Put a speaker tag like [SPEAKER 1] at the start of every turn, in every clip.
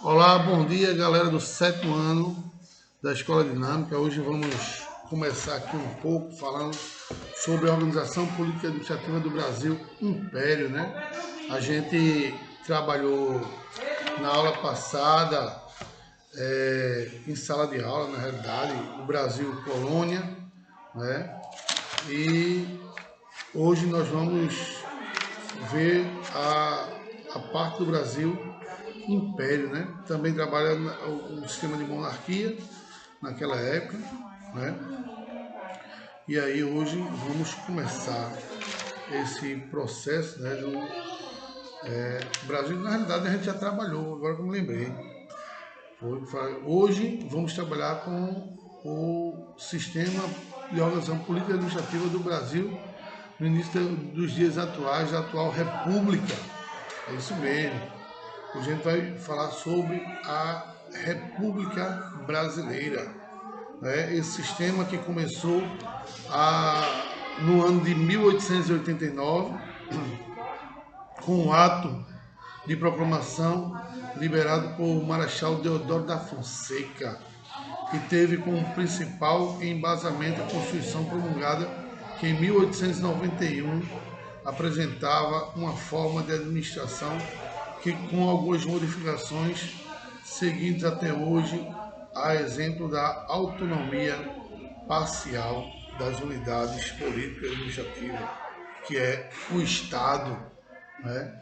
[SPEAKER 1] Olá, bom dia galera do 7º ano da Escola Dinâmica. Hoje vamos começar aqui um pouco falando sobre a Organização Política Administrativa do Brasil, Império, né? A gente trabalhou na aula passada em sala de aula, na realidade, o Brasil Colônia, né? E hoje nós vamos ver a parte do Brasil Império, né? Também trabalha o sistema de monarquia naquela época, né? E aí hoje vamos começar esse processo, né, do Brasil. Na realidade a gente já trabalhou, agora que eu me lembrei. Hoje vamos trabalhar com o sistema de organização política e administrativa do Brasil no início dos dias atuais, da atual República. É isso mesmo. A gente vai falar sobre a República Brasileira, né? Esse sistema que começou no ano de 1889, com o ato de proclamação liberado por Marechal Deodoro da Fonseca, que teve como principal embasamento a Constituição promulgada, que em 1891 apresentava uma forma de administração que, com algumas modificações seguidas até hoje, a exemplo da autonomia parcial das unidades políticas e administrativas, que é o Estado, né?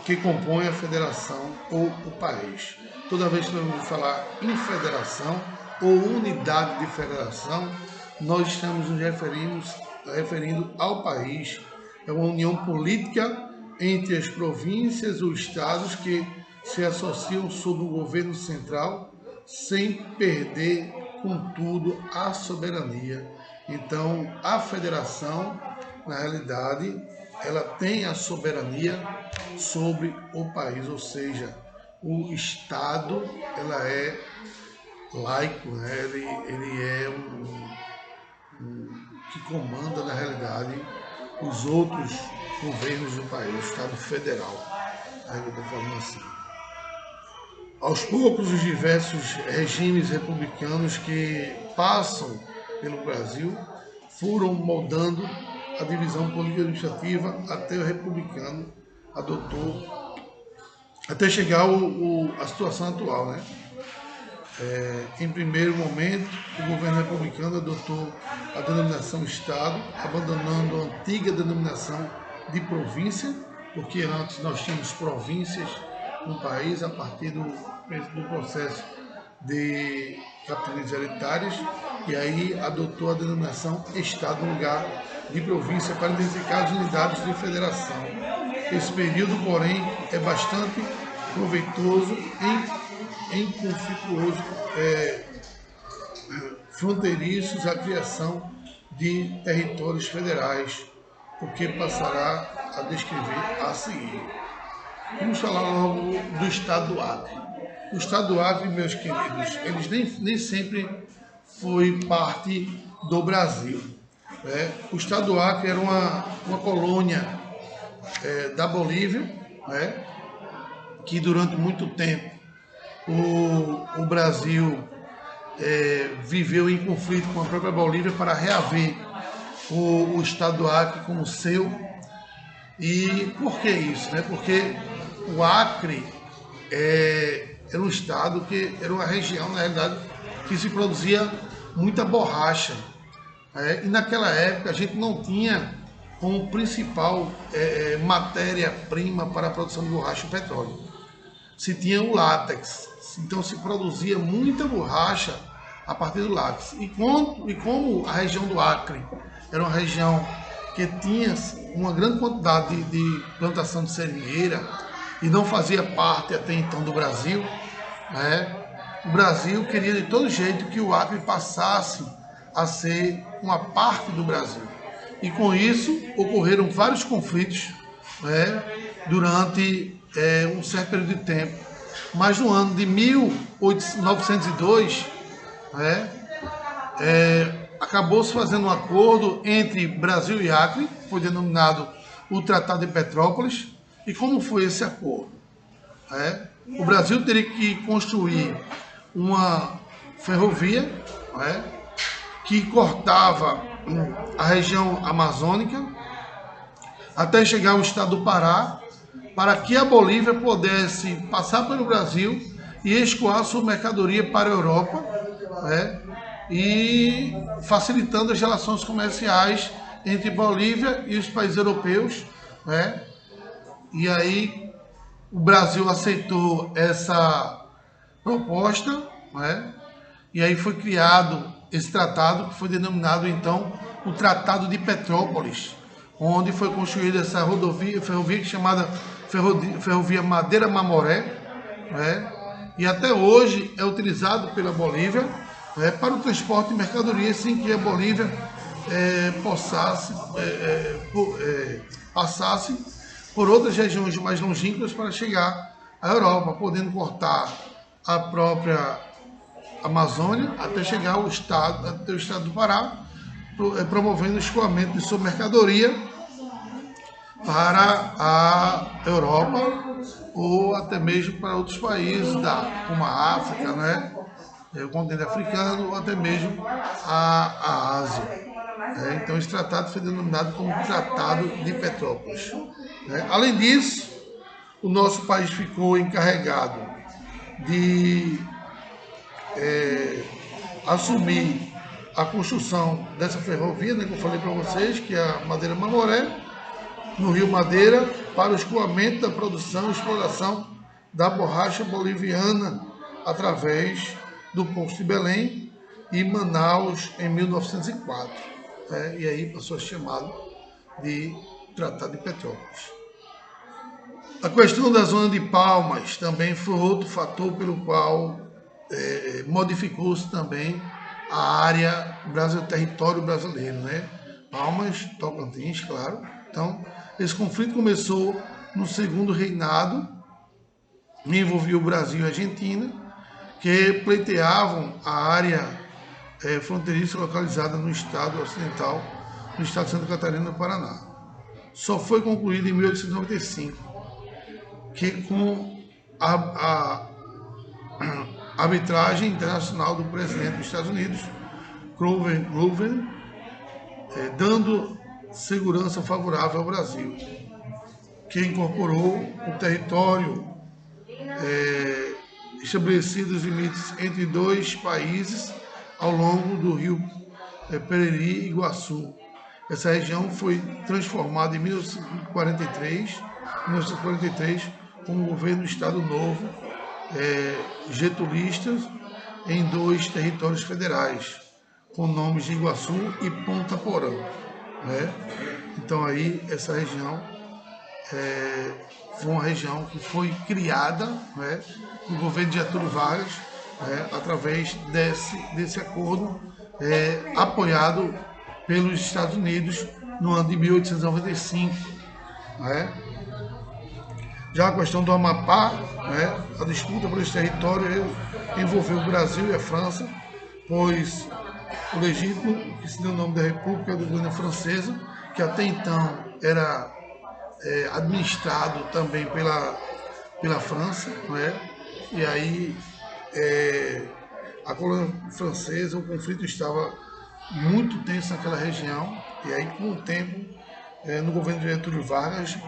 [SPEAKER 1] Que compõe a federação ou o país. Toda vez que nós vamos falar em federação ou unidade de federação, nós estamos nos referindo ao país. É uma união política entre as províncias ou estados que se associam sob o governo central, sem perder, contudo, a soberania. Então, a federação, na realidade, ela tem a soberania sobre o país, ou seja, o Estado, ela é laico, né? Ele é que comanda, na realidade, os outros governos do país, o Estado Federal. Aí eu estou falando assim. Aos poucos, os diversos regimes republicanos que passam pelo Brasil foram moldando a divisão política administrativa até o republicano adotou, até chegar à situação atual, né? Em primeiro momento, o governo republicano adotou a denominação Estado, abandonando a antiga denominação de província, porque antes nós tínhamos províncias no país a partir do processo de capitanias hereditárias, e aí adotou a denominação Estado no lugar de província para identificar as unidades de federação. Esse período, porém, é bastante proveitoso em conflituoso fronteiriços a criação de territórios federais, o que passará a descrever a seguir. Vamos falar logo do Estado do Acre. O Estado do Acre, meus queridos, eles nem sempre foi parte do Brasil, né? O Estado do Acre era uma colônia da Bolívia, né? Que durante muito tempo o Brasil viveu em conflito com a própria Bolívia para reaver o Estado do Acre como seu. E por que isso, né? Porque o Acre era um estado que era uma região, na realidade, que se produzia muita borracha. E naquela época a gente não tinha como principal matéria-prima para a produção de borracha o petróleo. Se tinha o látex, então se produzia muita borracha a partir do látex. E como a região do Acre era uma região que tinha uma grande quantidade de plantação de seringueira e não fazia parte até então do Brasil, né? O Brasil queria de todo jeito que o Acre passasse a ser uma parte do Brasil. E com isso ocorreram vários conflitos, né, durante um certo período de tempo. Mas no ano de 1902, né, acabou-se fazendo um acordo entre Brasil e Acre, foi denominado o Tratado de Petrópolis, E como foi esse acordo? O Brasil teria que construir uma ferrovia, que cortava a região amazônica até chegar ao estado do Pará, para que a Bolívia pudesse passar pelo Brasil e escoar sua mercadoria para a Europa, e facilitando as relações comerciais entre Bolívia e os países europeus. E aí o Brasil aceitou essa proposta, e aí foi criado esse tratado, que foi denominado então o Tratado de Petrópolis, onde foi construída essa ferrovia chamada Ferrovia Madeira-Mamoré, e até hoje é utilizado pela Bolívia para o transporte de mercadorias, sem que a Bolívia passasse por outras regiões mais longínquas para chegar à Europa, podendo cortar a própria Amazônia até chegar ao estado do Pará, promovendo o escoamento de sua mercadoria para a Europa ou até mesmo para outros países, como a África, o continente africano, ou até mesmo a Ásia. Então esse tratado foi denominado como Tratado de Petrópolis. Além disso, o nosso país ficou encarregado de assumir a construção dessa ferrovia, que eu falei para vocês, que é a Madeira-Mamoré, no Rio Madeira, para o escoamento da produção e exploração da borracha boliviana através do Poço de Belém e Manaus em 1904. E aí passou a ser chamado de Tratado de Petrópolis. A questão da zona de Palmas também foi outro fator pelo qual modificou-se também a área território brasileiro, Palmas, Tocantins, claro. Então, esse conflito começou no segundo reinado, e envolvia o Brasil e a Argentina, que pleiteavam a área fronteiriça localizada no estado ocidental, no estado de Santa Catarina, no Paraná. Só foi concluído em 1895, que com a arbitragem internacional do presidente dos Estados Unidos, Grover, dando segurança favorável ao Brasil, que incorporou o território, estabelecido os limites entre dois países ao longo do rio Pereri e Iguaçu. Essa região foi transformada em 1943 com o governo do Estado Novo, getulistas, em dois territórios federais, com nomes de Iguaçu e Ponta Porã. Então aí essa região foi uma região que foi criada no governo de Getúlio Vargas, através desse acordo apoiado pelos Estados Unidos no ano de 1895. Já a questão do Amapá, a disputa por esse território envolveu o Brasil e a França, pois o legítimo, que se deu o nome da República da Guiana Francesa, que até então era administrado também pela França, e aí a colônia francesa, o conflito estava muito tenso naquela região, e aí com o tempo, no governo de Getúlio Vargas,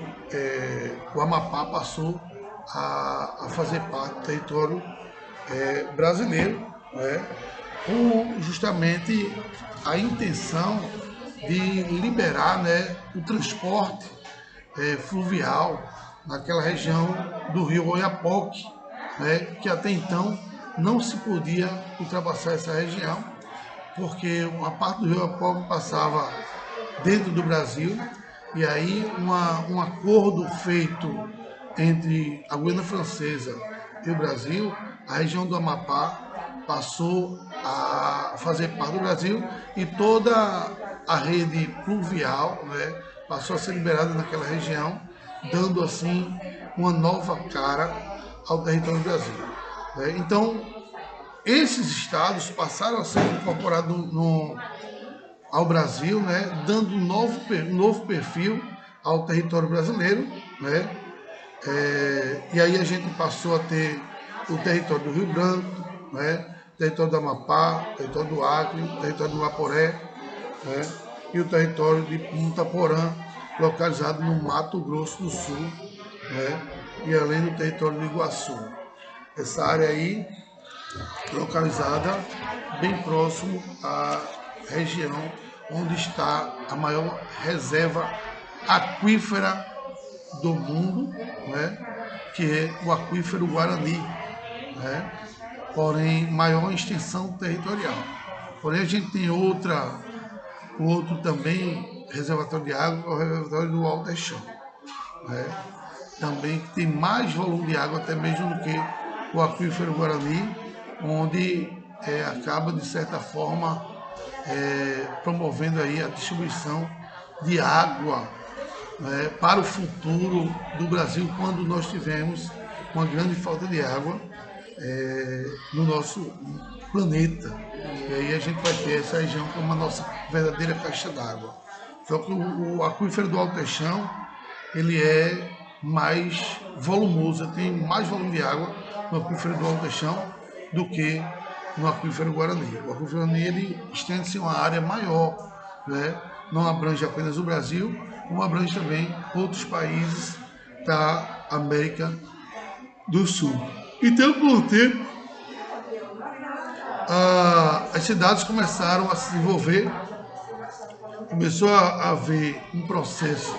[SPEAKER 1] o Amapá passou a fazer parte do território brasileiro, com justamente a intenção de liberar o transporte fluvial naquela região do rio Oiapoque, que até então não se podia ultrapassar essa região, porque uma parte do rio Oiapoque passava dentro do Brasil, e aí um acordo feito entre a Guiana Francesa e o Brasil, a região do Amapá passou a fazer parte do Brasil, e toda a rede pluvial passou a ser liberada naquela região, dando assim uma nova cara ao território do Brasil. Então, esses estados passaram a ser incorporados ao Brasil, dando um novo perfil ao território brasileiro, E aí a gente passou a ter o território do Rio Branco, né? Território do Amapá, território do Acre, território do Guaporé, né? E o território de Punta Porã, localizado no Mato Grosso do Sul, né? E além do território do Iguaçu. Essa área aí, localizada bem próximo à região onde está a maior reserva aquífera do mundo, né? Que é o aquífero Guarani, né? Porém maior extensão territorial. Porém a gente tem outro também reservatório de água, que é o reservatório do Alto-Chão, né? Também que tem mais volume de água até mesmo do que o aquífero Guarani, onde acaba de certa forma promovendo aí a distribuição de água, né, para o futuro do Brasil, quando nós tivermos uma grande falta de água no nosso planeta. E aí a gente vai ter essa região como a nossa verdadeira caixa d'água. Só que o aquífero do Alto-Chão, ele é mais volumoso, tem mais volume de água no aquífero do Alto-Chão do que no aquífero Guarani. O aquífero Guarani, ele estende-se a uma área maior, né? Não abrange apenas o Brasil, como abrange também outros países da América do Sul. Então, com o tempo, as cidades começaram a se desenvolver, começou a haver um processo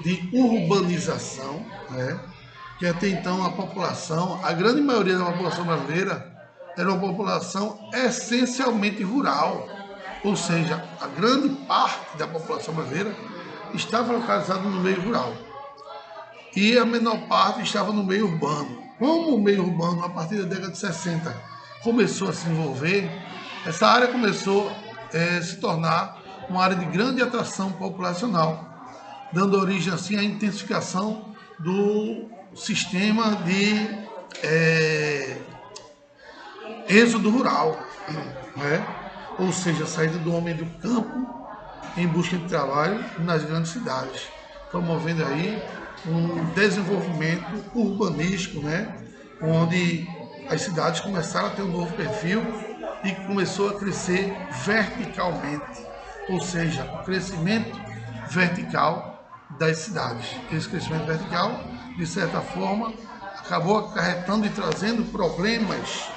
[SPEAKER 1] de urbanização, né? Que até então a população, a grande maioria da população brasileira, era uma população essencialmente rural, ou seja, a grande parte da população brasileira estava localizada no meio rural e a menor parte estava no meio urbano. Como o meio urbano, a partir da década de 60, começou a se desenvolver, essa área começou a se tornar uma área de grande atração populacional, dando origem assim à intensificação do sistema de êxodo rural, né? Ou seja, a saída do homem do campo em busca de trabalho nas grandes cidades, promovendo aí um desenvolvimento urbanístico, né? Onde as cidades começaram a ter um novo perfil e começou a crescer verticalmente, ou seja, o crescimento vertical das cidades. Esse crescimento vertical, de certa forma, acabou acarretando e trazendo problemas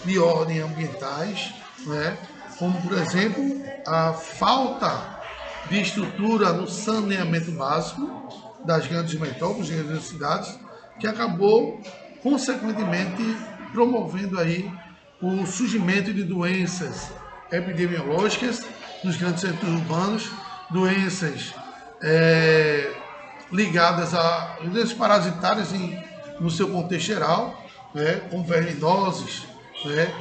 [SPEAKER 1] de ordem ambientais, né? Como, por exemplo, a falta de estrutura no saneamento básico das grandes metrópoles, das grandes cidades, que acabou, consequentemente, promovendo aí o surgimento de doenças epidemiológicas nos grandes centros urbanos, doenças ligadas a doenças parasitárias no seu contexto geral, né, como verminoses, né,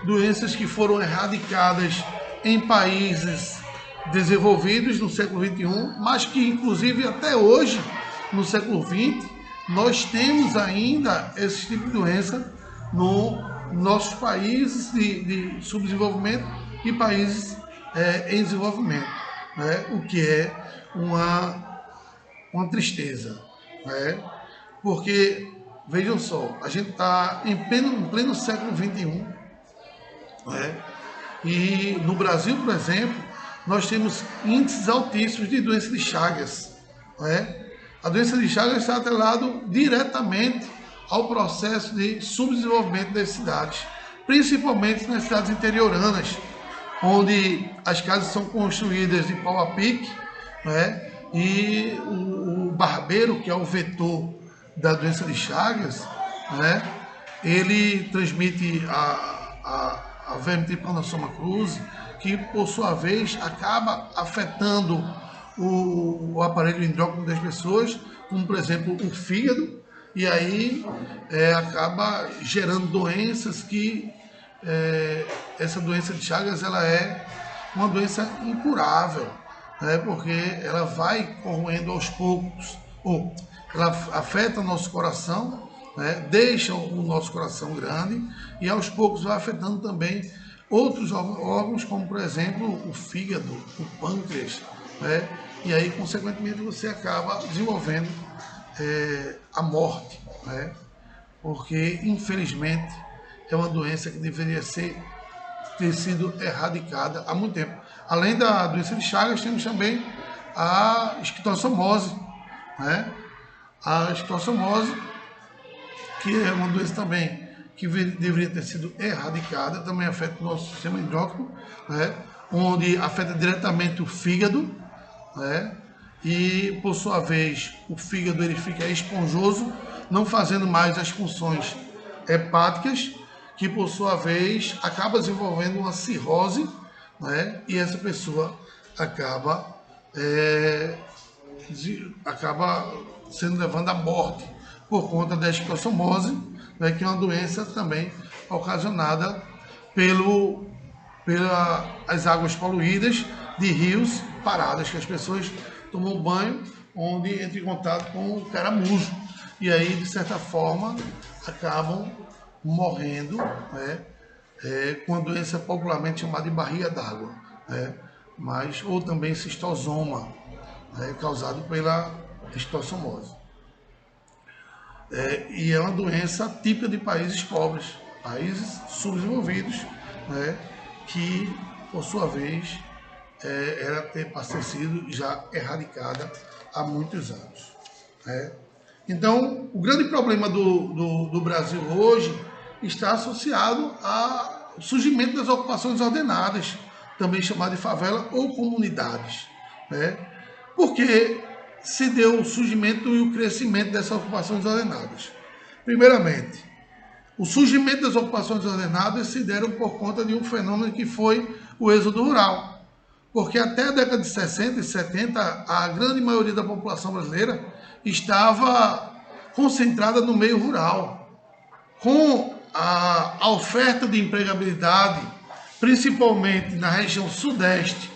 [SPEAKER 1] doenças que foram erradicadas em países desenvolvidos no século XXI, mas que inclusive até hoje, no século XX, nós temos ainda esse tipo de doença nos nossos países de subdesenvolvimento e países em desenvolvimento, né, o que é uma tristeza, né, porque, vejam só, a gente está em pleno século XXI, né? E no Brasil, por exemplo, nós temos índices altíssimos de doença de Chagas, né? A doença de Chagas está atrelada diretamente ao processo de subdesenvolvimento das cidades, principalmente nas cidades interioranas, onde as casas são construídas de pau a pique, né? E o barbeiro, que é o vetor da doença de Chagas, né? Ele transmite a verme Trypanosoma cruzi, que por sua vez acaba afetando o aparelho endócrino das pessoas, como por exemplo o fígado, e aí acaba gerando doenças que essa doença de Chagas, ela é uma doença incurável, né? Porque ela vai corroendo aos poucos, ou ela afeta o nosso coração, né? Deixa o nosso coração grande e aos poucos vai afetando também outros órgãos, como por exemplo o fígado, o pâncreas, né? E aí consequentemente você acaba desenvolvendo a morte, né? Porque, infelizmente, é uma doença que deveria ter sido erradicada há muito tempo. Além da doença de Chagas, temos também a esquistossomose, né? A esquistossomose, que é uma doença também que deveria ter sido erradicada, também afeta o nosso sistema endócrino, né? Onde afeta diretamente o fígado, né? E, por sua vez, o fígado ele fica esponjoso, não fazendo mais as funções hepáticas, que, por sua vez, acaba desenvolvendo uma cirrose, né? E essa pessoa acaba sendo levando à morte por conta da esquistossomose, né? Que é uma doença também ocasionada pelas águas poluídas de rios paradas, que as pessoas tomam banho onde entra em contato com o caramujo. E aí, de certa forma, acabam morrendo, né? Com a doença popularmente chamada de barriga d'água, né? Ou também cistosoma, né? Causado pela esquistossomose. E é uma doença típica de países pobres, países subdesenvolvidos, né? Que, por sua vez, era para ter sido já erradicada há muitos anos, né? Então, o grande problema do Brasil hoje está associado ao surgimento das ocupações ordenadas, também chamada de favela ou comunidades, né? Porque se deu o surgimento e o crescimento dessas ocupações ordenadas. Primeiramente, o surgimento das ocupações ordenadas se deram por conta de um fenômeno que foi o êxodo rural. Porque até a década de 60 e 70, a grande maioria da população brasileira estava concentrada no meio rural. Com a oferta de empregabilidade, principalmente na região sudeste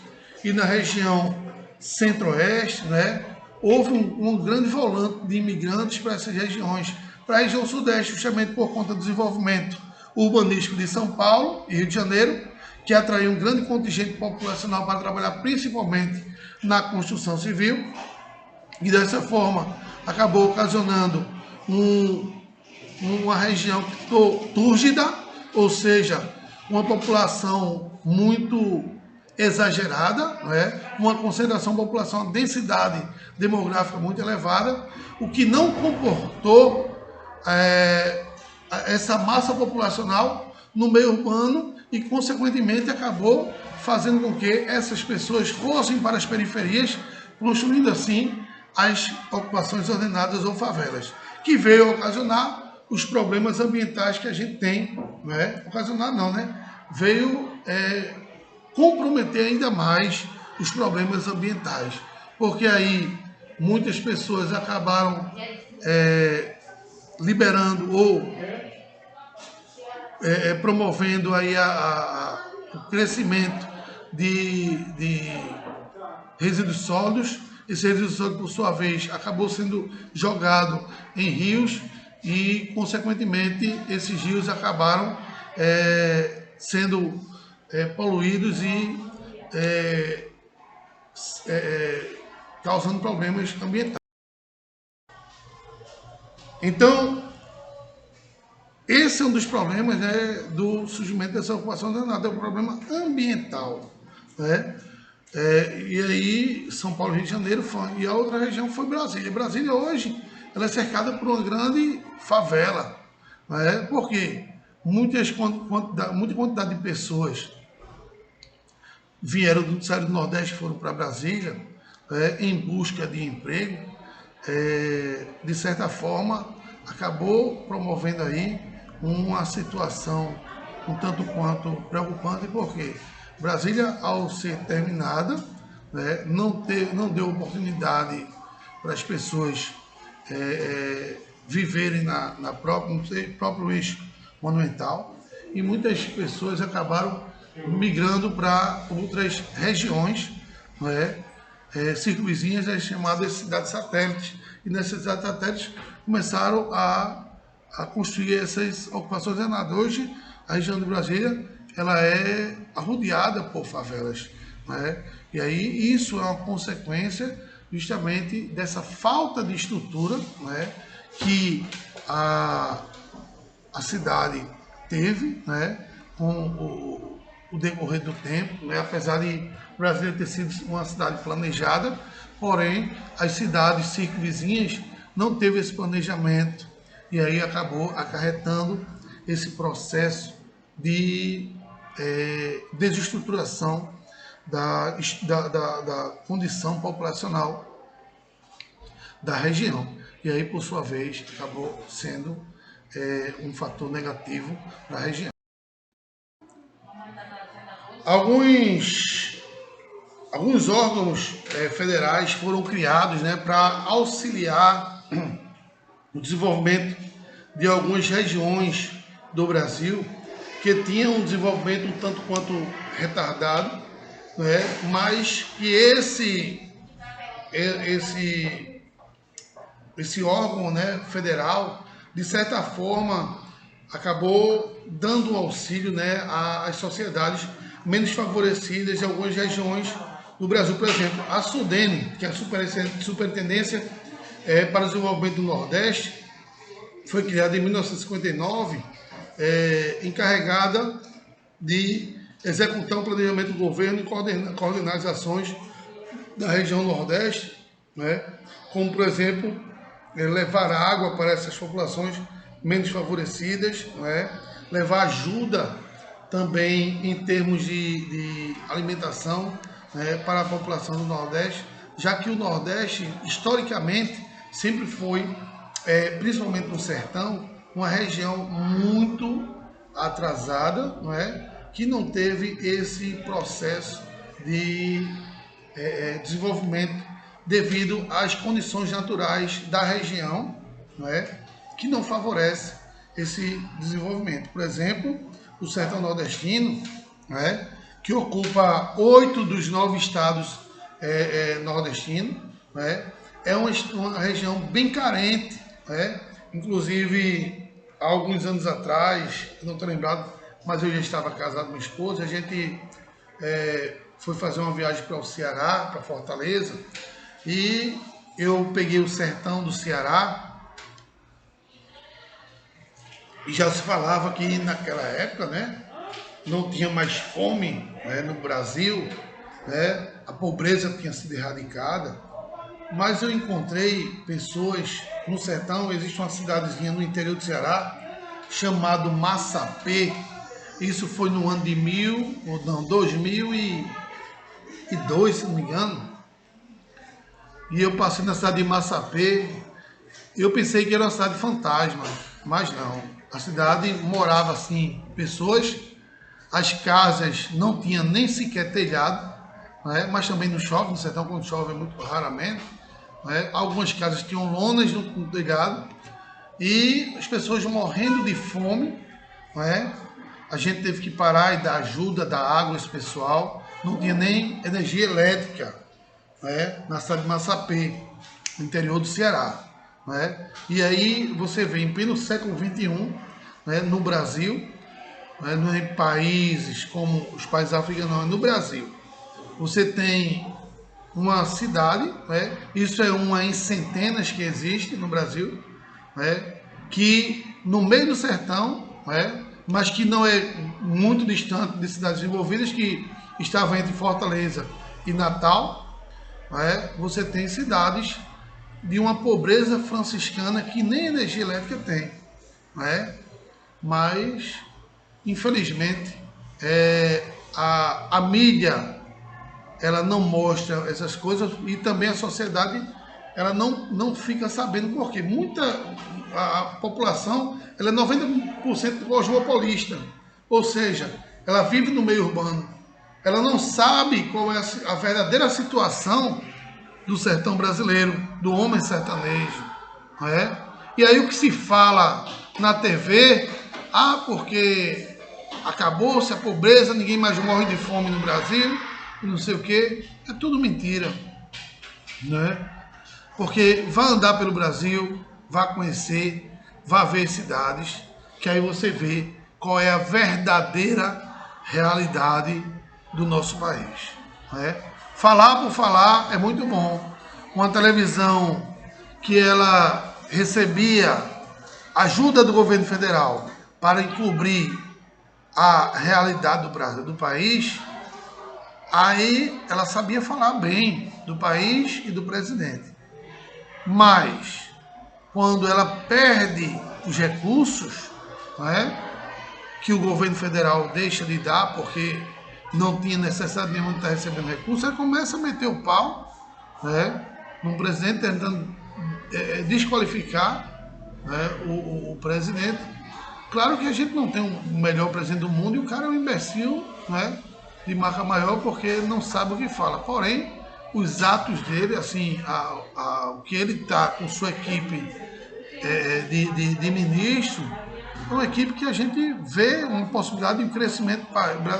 [SPEAKER 1] e na região centro-oeste, né, houve um grande volante de imigrantes para essas regiões. Para a região sudeste, justamente por conta do desenvolvimento urbanístico de São Paulo e Rio de Janeiro, que atraiu um grande contingente populacional para trabalhar principalmente na construção civil, e dessa forma acabou ocasionando uma região que ficou túrgida, ou seja, uma população muito exagerada, né? Uma concentração de população, uma densidade demográfica muito elevada, o que não comportou essa massa populacional no meio urbano e, consequentemente, acabou fazendo com que essas pessoas fossem para as periferias, construindo assim as ocupações ordenadas ou favelas, que veio a ocasionar os problemas ambientais que a gente tem, né? Ocasionar não, né? Veio comprometer ainda mais os problemas ambientais, porque aí muitas pessoas acabaram liberando ou promovendo aí o crescimento de resíduos sólidos. Esse resíduo sólido, por sua vez, acabou sendo jogado em rios e, consequentemente, esses rios acabaram sendo poluídos e causando problemas ambientais. Então, esse é um dos problemas, né, do surgimento dessa ocupação ordenada, é um problema ambiental, né? E aí, São Paulo e Rio de Janeiro foi, e a outra região foi Brasília. Brasília hoje ela é cercada por uma grande favela, né? Porque muita quantidade de pessoas saíram do Nordeste e foram para Brasília em busca de emprego. De certa forma, acabou promovendo aí uma situação um tanto quanto preocupante, porque Brasília, ao ser terminada, né, não deu oportunidade para as pessoas viverem no próprio eixo monumental, e muitas pessoas acabaram migrando para outras regiões, né, circunvizinhas, as chamadas cidades satélites, e nessas cidades satélites começaram a construir essas ocupações ordenadas. Hoje, a região de Brasília ela é arrodeada por favelas, né? E aí isso é uma consequência justamente dessa falta de estrutura, né, que a cidade teve, né, com o decorrer do tempo, né, apesar de Brasília ter sido uma cidade planejada, porém as cidades circunvizinhas não teve esse planejamento e aí acabou acarretando esse processo de desestruturação da condição populacional da região. E aí, por sua vez, acabou sendo um fator negativo para a região. Alguns órgãos federais foram criados, né, para auxiliar o desenvolvimento de algumas regiões do Brasil que tinham um desenvolvimento um tanto quanto retardado, né, mas que esse órgão, né, federal, de certa forma, acabou dando um auxílio, né, às sociedades menos favorecidas em algumas regiões do Brasil. Por exemplo, a SUDENE, que é a Superintendência para o Desenvolvimento do Nordeste, foi criada em 1959, encarregada de executar um planejamento do governo e coordenar as ações da região Nordeste, né, como, por exemplo, levar água para essas populações menos favorecidas, né, levar ajuda também em termos de alimentação, né, para a população do Nordeste, já que o Nordeste, historicamente, sempre foi, principalmente no sertão, uma região muito atrasada, não é? Que não teve esse processo de desenvolvimento devido às condições naturais da região, não é? Que não favorece esse desenvolvimento. Por exemplo, o sertão nordestino, não é? Que ocupa 8 dos 9 estados nordestinos, não é? É uma região bem carente, né? Inclusive, há alguns anos atrás, não estou lembrado, mas eu já estava casado com minha esposa, a gente foi fazer uma viagem para o Ceará, para Fortaleza, e eu peguei o sertão do Ceará, e já se falava que naquela época, né, não tinha mais fome, né, no Brasil, né, a pobreza tinha sido erradicada. Mas eu encontrei pessoas no sertão. Existe uma cidadezinha no interior do Ceará chamado Massapê. Isso foi no ano de 2002, se não me engano. E eu passei na cidade de Massapê. Eu pensei que era uma cidade fantasma, mas não. A cidade morava assim pessoas. As casas não tinham nem sequer telhado, né? Mas também não chove no sertão, quando chove é muito raramente. Né? Algumas casas tinham lonas no telhado e as pessoas morrendo de fome. Né? A gente teve que parar e dar ajuda, dar água a esse pessoal. Não tinha nem energia elétrica, né? Na cidade de Massapê, no interior do Ceará. Né? E aí você vê, em pleno século XXI, né, no Brasil, né, em países como os países africanos, não, no Brasil, você tem uma cidade, né, isso é uma em centenas que existe no Brasil, né, que no meio do sertão, né, mas que não é muito distante de cidades desenvolvidas, que estavam entre Fortaleza e Natal, né, você tem cidades de uma pobreza franciscana que nem energia elétrica tem, né, mas infelizmente a mídia ela não mostra essas coisas e também a sociedade ela não fica sabendo, porque a população ela é 90% cosmopolista, ou seja, ela vive no meio urbano, ela não sabe qual é a verdadeira situação do sertão brasileiro, do homem sertanejo, não é? E aí o que se fala na TV, porque acabou-se a pobreza, ninguém mais morre de fome no Brasil, e não sei o que, é tudo mentira, né? Porque vá andar pelo Brasil, vá conhecer, vá ver cidades, que aí você vê qual é a verdadeira realidade do nosso país, né? Falar por falar é muito bom, uma televisão que ela recebia ajuda do governo federal para encobrir a realidade do país, aí ela sabia falar bem do país e do presidente. Mas, quando ela perde os recursos, não é, que o governo federal deixa de dar, porque não tinha necessidade nenhuma de estar recebendo recursos, ela começa a meter o pau, né, num presidente, tentando desqualificar, né, o presidente. Claro que a gente não tem o melhor presidente do mundo e o cara é um imbecil, né, de marca maior, porque não sabe o que fala. Porém, os atos dele, assim, o que ele está com sua equipe de ministro, é uma equipe que a gente vê uma possibilidade de um crescimento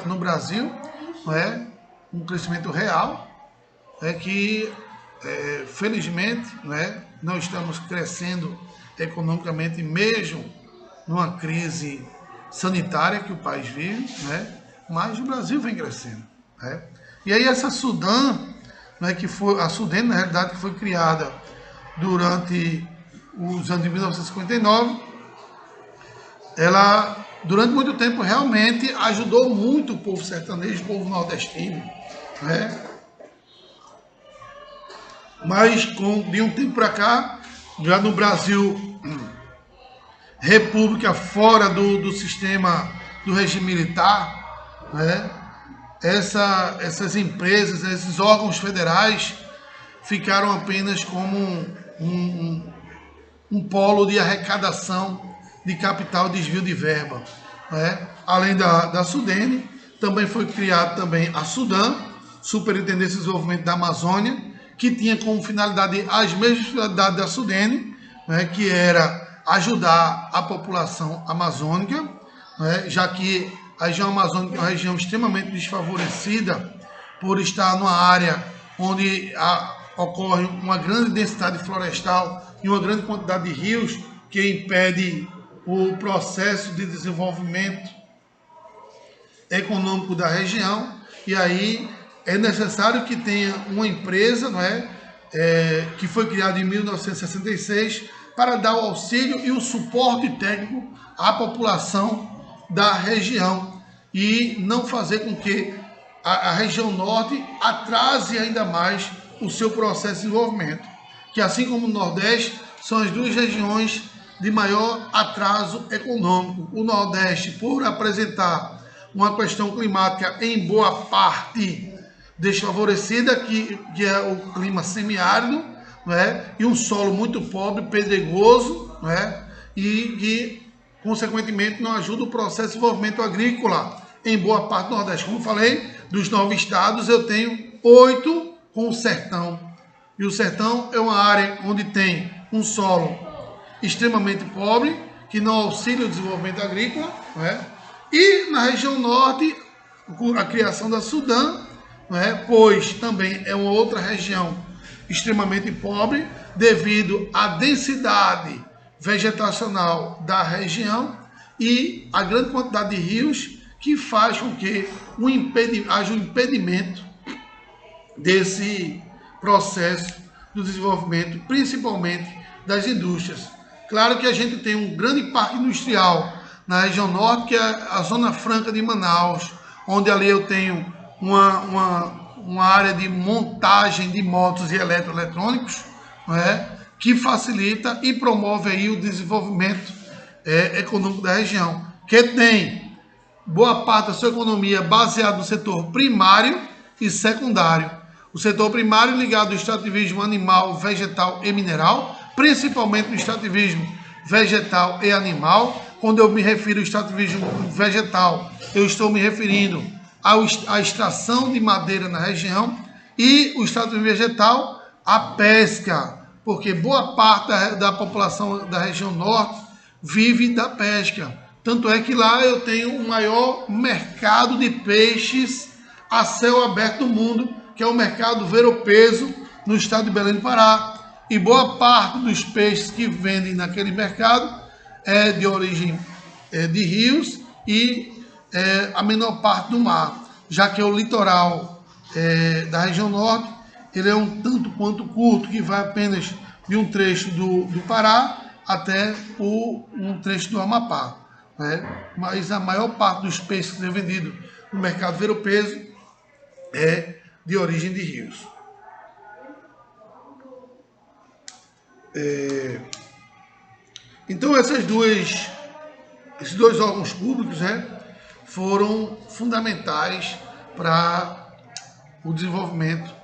[SPEAKER 1] no Brasil, não é? Um crescimento real, que felizmente, não estamos crescendo economicamente, mesmo numa crise sanitária que o país vive, mas o Brasil vem crescendo. E aí essa Sudam, que foi a Sudene, na realidade, que foi criada durante os anos de 1959, ela, durante muito tempo, realmente ajudou muito o povo sertanejo, o povo nordestino, Mas, de um tempo para cá, já no Brasil, república fora do sistema do regime militar, essas empresas, esses órgãos federais ficaram apenas como um polo de arrecadação de capital, desvio de verba. Além da Sudene, também foi criada também a Sudam, Superintendência de Desenvolvimento da Amazônia, que tinha como finalidade as mesmas finalidades da Sudene, que era ajudar a população amazônica, já que a região amazônica é uma região extremamente desfavorecida por estar numa área onde ocorre uma grande densidade florestal e uma grande quantidade de rios que impede o processo de desenvolvimento econômico da região. E aí é necessário que tenha uma empresa, que foi criada em 1966 para dar o auxílio e o suporte técnico à população da região e não fazer com que a região norte atrase ainda mais o seu processo de desenvolvimento, que assim como o Nordeste, são as duas regiões de maior atraso econômico. O Nordeste, por apresentar uma questão climática em boa parte desfavorecida, que é o clima semiárido, e um solo muito pobre, pedregoso, e que, consequentemente, não ajuda o processo de desenvolvimento agrícola em boa parte do Nordeste. Como eu falei, dos 9 estados, eu tenho 8 com o sertão. E o sertão é uma área onde tem um solo extremamente pobre, que não auxilia o desenvolvimento agrícola, E na região norte, a criação da Sudam, pois também é uma outra região extremamente pobre, devido à densidade vegetacional da região e a grande quantidade de rios, que faz com que haja um impedimento desse processo do desenvolvimento, principalmente das indústrias. Claro que a gente tem um grande parque industrial na região norte, que é a Zona Franca de Manaus, onde ali eu tenho uma área de montagem de motos e eletroeletrônicos, que facilita e promove aí o desenvolvimento econômico da região, que tem boa parte da sua economia baseada no setor primário e secundário. O setor primário ligado ao extrativismo animal, vegetal e mineral, principalmente no extrativismo vegetal e animal. Quando eu me refiro ao extrativismo vegetal, eu estou me referindo à extração de madeira na região, e o extrativismo vegetal, a pesca, porque boa parte da população da região norte vive da pesca. Tanto é que lá eu tenho o maior mercado de peixes a céu aberto do mundo, que é o mercado Ver-o-Peso, no estado de Belém do Pará. E boa parte dos peixes que vendem naquele mercado é de origem de rios e a menor parte do mar, já que o litoral da região norte ele é um tanto quanto curto, que vai apenas de um trecho do Pará até um trecho do Amapá, né? Mas a maior parte dos peixes que é vendido no mercado ver-o-peso é de origem de rios. Então esses dois órgãos públicos, né, foram fundamentais para o desenvolvimento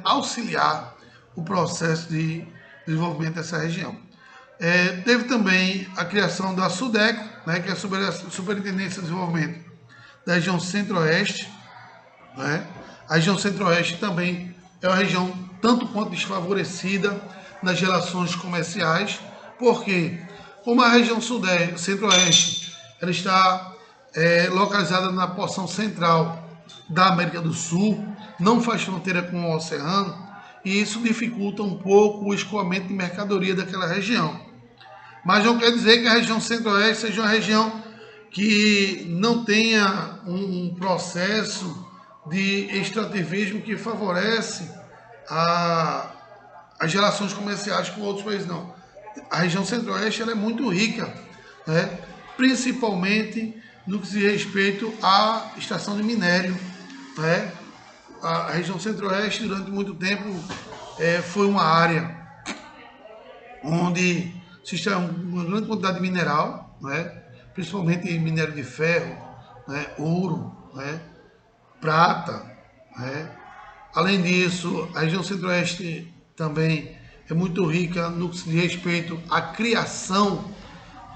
[SPEAKER 1] auxiliar o processo de desenvolvimento dessa região. Teve também a criação da SUDECO, né, que é a Superintendência de Desenvolvimento da região Centro-Oeste, né? A região Centro-Oeste também é uma região tanto quanto desfavorecida nas relações comerciais, porque como a região Centro-Oeste ela está localizada na porção central da América do Sul, não faz fronteira com o oceano, e isso dificulta um pouco o escoamento de mercadoria daquela região. Mas não quer dizer que a região Centro-Oeste seja uma região que não tenha um processo de extrativismo que favorece as relações comerciais com outros países, não. A região Centro-Oeste ela é muito rica, né? Principalmente no que diz respeito à extração de minério, né? A região Centro-Oeste, durante muito tempo, foi uma área onde se extrai uma grande quantidade de mineral, né? Principalmente minério de ferro, né? Ouro, né? Prata, né? Além disso, a região Centro-Oeste também é muito rica no que diz respeito à criação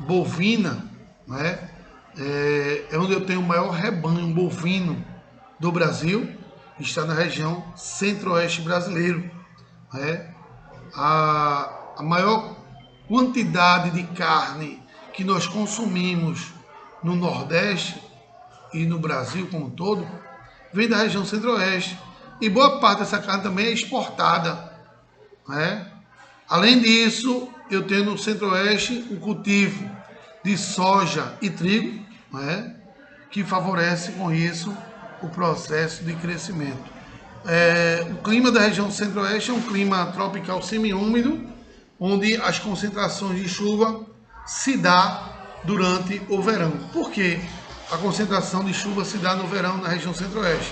[SPEAKER 1] bovina, né? É onde eu tenho o maior rebanho bovino do Brasil, está na região Centro-Oeste brasileiro, né? A maior quantidade de carne que nós consumimos no Nordeste e no Brasil como um todo vem da região Centro-Oeste, e boa parte dessa carne também é exportada, né? Além disso, eu tenho no Centro-Oeste o cultivo de soja e trigo, né? Que favorece com isso o processo de crescimento. O clima da região Centro-Oeste é um clima tropical semiúmido, onde as concentrações de chuva se dá durante o verão. Por que a concentração de chuva se dá no verão na região Centro-Oeste?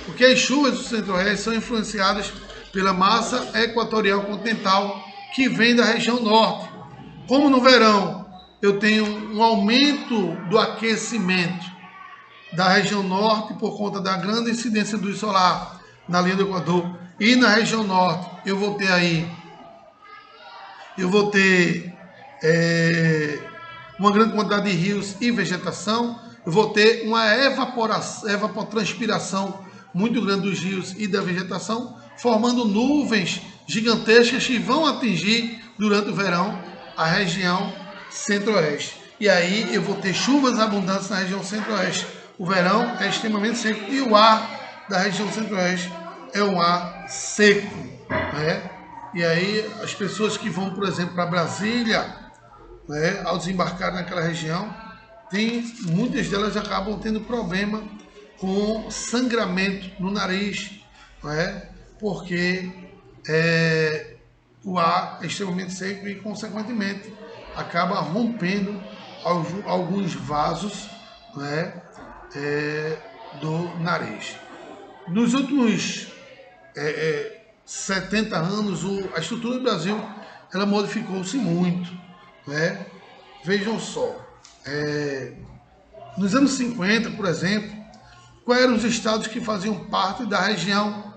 [SPEAKER 1] Porque as chuvas do Centro-Oeste são influenciadas pela massa equatorial continental que vem da região Norte. Como no verão eu tenho um aumento do aquecimento da região Norte por conta da grande incidência do solar na linha do Equador, e na região Norte eu vou ter uma grande quantidade de rios e vegetação, eu vou ter uma evapotranspiração muito grande dos rios e da vegetação, formando nuvens gigantescas que vão atingir durante o verão a região Centro-Oeste. E aí eu vou ter chuvas abundantes na região Centro-Oeste. O verão é extremamente seco e o ar da região Centro-Oeste é um ar seco, né? E aí as pessoas que vão, por exemplo, para Brasília, né, ao desembarcar naquela região, muitas delas acabam tendo problema com sangramento no nariz, né, porque o ar é extremamente seco e, consequentemente, acaba rompendo alguns vasos, né, do nariz. Nos últimos 70 anos, a estrutura do Brasil ela modificou-se muito, né? Vejam só, nos anos 50, por exemplo, quais eram os estados que faziam parte da região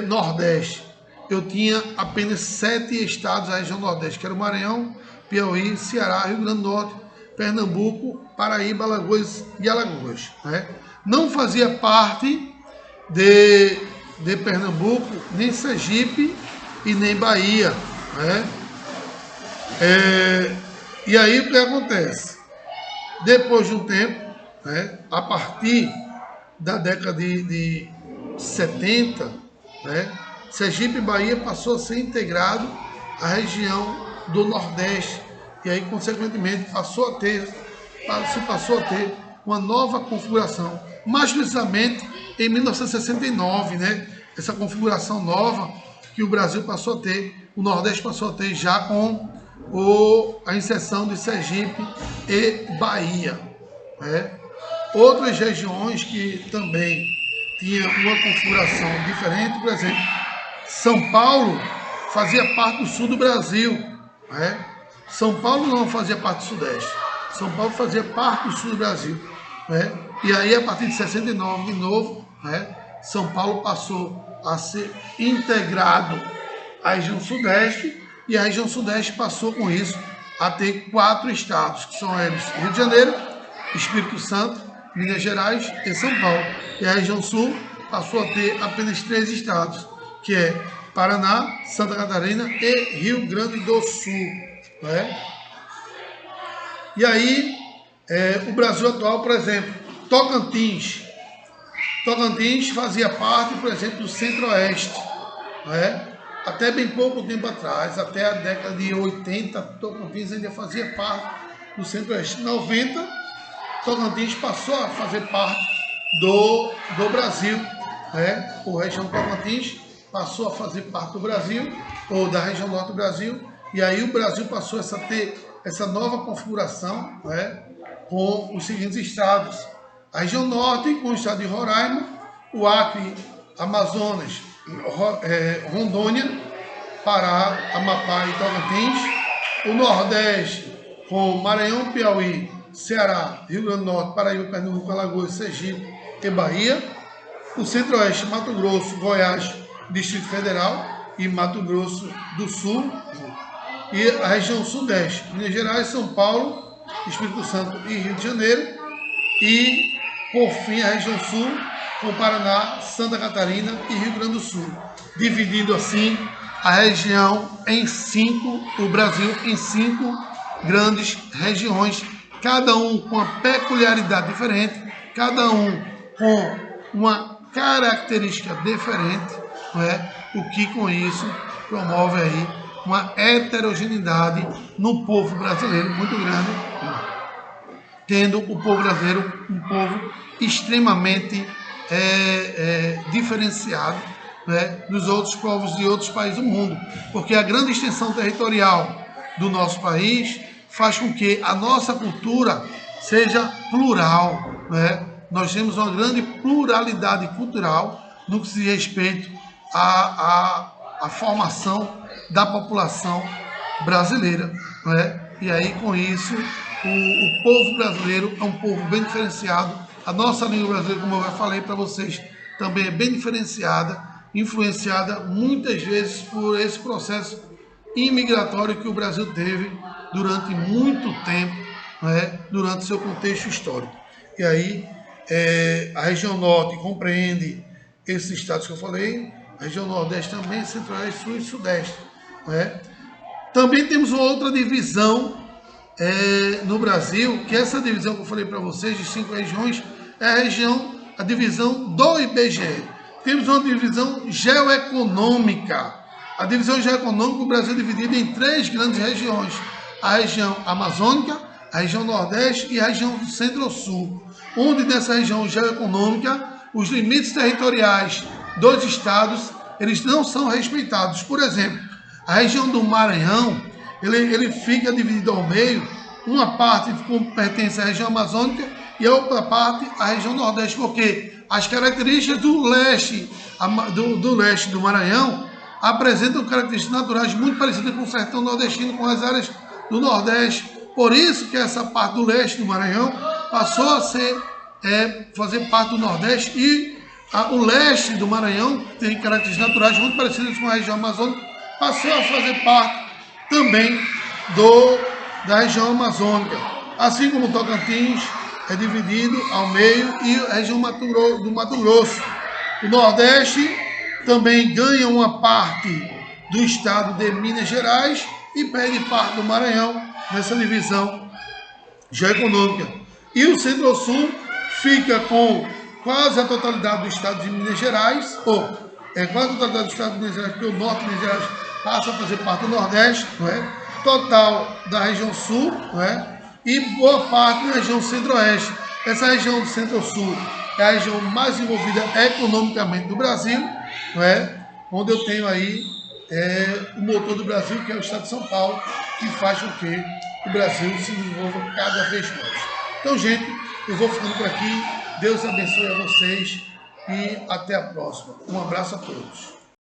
[SPEAKER 1] Nordeste? Eu tinha apenas 7 estados da região Nordeste, que era o Maranhão, Piauí, Ceará, Rio Grande do Norte, Pernambuco, Paraíba, Alagoas e Alagoas, né? Não fazia parte de Pernambuco, nem Sergipe e nem Bahia, né? E aí o que acontece? Depois de um tempo, né, a partir da década de 70, né, Sergipe e Bahia passou a ser integrado à região do Nordeste, e aí, consequentemente, passou a ter uma nova configuração, mais precisamente em 1969, né, essa configuração nova que o Brasil passou a ter, o Nordeste passou a ter já com a inserção de Sergipe e Bahia. Né? Outras regiões que também tinham uma configuração diferente, por exemplo, São Paulo fazia parte do sul do Brasil. Né? São Paulo não fazia parte do Sudeste. São Paulo fazia parte do sul do Brasil. Né? E aí, a partir de 69, de novo, né, São Paulo passou a ser integrado à região Sudeste, e a região Sudeste passou com isso a ter 4 estados, que são eles Rio de Janeiro, Espírito Santo, Minas Gerais e São Paulo. E a região Sul passou a ter apenas 3 estados, que é Paraná, Santa Catarina e Rio Grande do Sul. Né? E aí, o Brasil atual, por exemplo, Tocantins fazia parte, por exemplo, do Centro-Oeste. Né? Até bem pouco tempo atrás, até a década de 80, Tocantins ainda fazia parte do Centro-Oeste. Em 90, Tocantins passou a fazer parte do Brasil. Né? A região Tocantins passou a fazer parte do Brasil, ou da região norte do Brasil, e aí o Brasil passou a ter essa nova configuração, né, com os seguintes estados. A região norte, com o estado de Roraima, o Acre, Amazonas, Rondônia, Pará, Amapá e Tocantins. O Nordeste, com Maranhão, Piauí, Ceará, Rio Grande do Norte, Paraíba, Pernambuco, Alagoas, Sergipe e Bahia. O Centro-Oeste, Mato Grosso, Goiás, Distrito Federal e Mato Grosso do Sul. E a região Sudeste, Minas Gerais, São Paulo, Espírito Santo e Rio de Janeiro. E, por fim, a região Sul, com Paraná, Santa Catarina e Rio Grande do Sul. Dividindo assim a região em 5, o Brasil em 5 grandes regiões, cada um com uma peculiaridade diferente, cada um com uma característica diferente, não é? O que com isso promove aí uma heterogeneidade no povo brasileiro muito grande, tendo o povo brasileiro um povo extremamente diferenciado, né, dos outros povos de outros países do mundo, porque a grande extensão territorial do nosso país faz com que a nossa cultura seja plural, né? Nós temos uma grande pluralidade cultural no que se diz respeito à formação da população brasileira, né? E aí, com isso, o povo brasileiro é um povo bem diferenciado. A nossa língua brasileira, como eu já falei para vocês, também é bem diferenciada, influenciada muitas vezes por esse processo imigratório que o Brasil teve durante muito tempo, né? Durante seu contexto histórico. E aí, a região norte compreende esses estados que eu falei, a região nordeste também, centro-oeste, sul e sudeste. Né? Também temos uma outra divisão no Brasil, que essa divisão que eu falei para vocês, de 5 regiões, é a divisão do IBGE. Temos uma divisão geoeconômica. A divisão geoeconômica, o Brasil é dividido em 3 grandes regiões. A região amazônica, a região nordeste e a região do centro-sul. Onde nessa região geoeconômica, os limites territoriais dos estados, eles não são respeitados. Por exemplo, a região do Maranhão, ele fica dividido ao meio, uma parte pertence à região amazônica e a outra parte à região nordeste, porque as características do leste do Maranhão apresentam características naturais muito parecidas com o sertão nordestino, com as áreas do Nordeste. Por isso que essa parte do leste do Maranhão passou a fazer parte do Nordeste, e o leste do Maranhão, que tem características naturais muito parecidas com a região amazônica, passou a fazer parte também da região amazônica. Assim como o Tocantins é dividido ao meio e a região do Mato Grosso. O Nordeste também ganha uma parte do estado de Minas Gerais e perde parte do Maranhão nessa divisão geoeconômica. E o Centro-Sul fica com quase a totalidade do estado de Minas Gerais, quase a totalidade do estado de Minas Gerais, porque o norte de Minas Gerais passa a fazer parte do Nordeste, não é? Total da região Sul, não é? E boa parte da região Centro-Oeste. Essa região do Centro-Sul é a região mais envolvida economicamente do Brasil, não é? Onde eu tenho aí o motor do Brasil, que é o Estado de São Paulo, que faz com que o Brasil se desenvolva cada vez mais. Então, gente, eu vou ficando por aqui. Deus abençoe a vocês e até a próxima. Um abraço a todos.